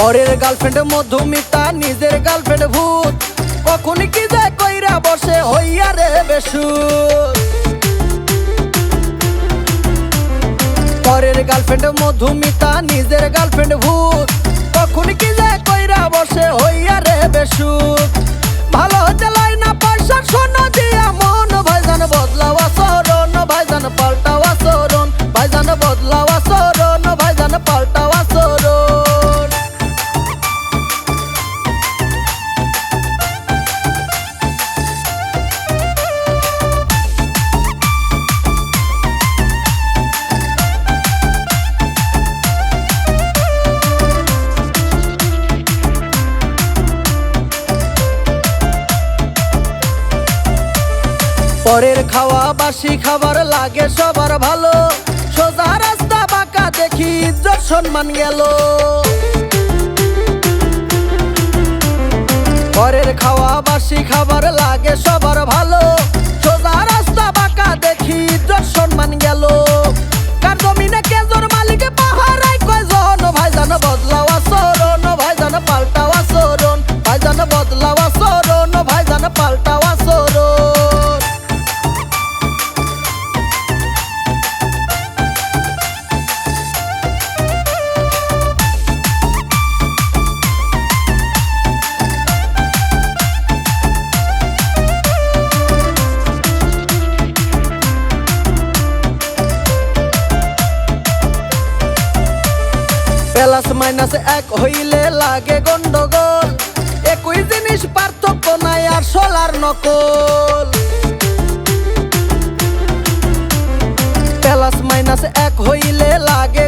পরের গার্লফ্রেন্ড মধুমিতা নিজের গার্লফ্রেন্ড ভূত, কখন কি যে কইরা বসে হইয়া রে বেসুর। পরের গার্লফ্রেন্ড মধুমিতা নিজের গার্লফ্রেন্ড ভূত, কখন কি যে কইরা বসে হইয়া রে বেসুর। ভালো চালাই না পয়সা শোনো দিয়া মন, ভাইজান বদলাও আচরণ, ভাইজান পাল্টাও আচরণ, ভাইজান বদলাও আচরণ, ভাইজান পাল্টাও আচরণ। পরের খাওয়া বাসি খাবার লাগে সবার ভালো, সোজা রাস্তা বাঁকা দেখি ইজ্জত সম্মান গেল। পরের খাওয়া বাসি খাবার লাগে সবার ভালো, সোজা রাস্তা বাঁকা দেখি ইজ্জত সম্মান গেল। কার জমিনে কেজোর মালিকে পাহারায় কয়জন, ভাইজান বদলাও আচরণ, ভাইজান পাল্টাও আচরণ, ভাইজান বদলাও আচরণ, ভাইজান পাল্টাও আচরণ। প্লাস মাইনাস এক হইলে লাগে গন্ডগোল, একই জিনিস পার্থক্য নাই আসল আর নকল। প্লাস মাইনাস এক হইলে লাগে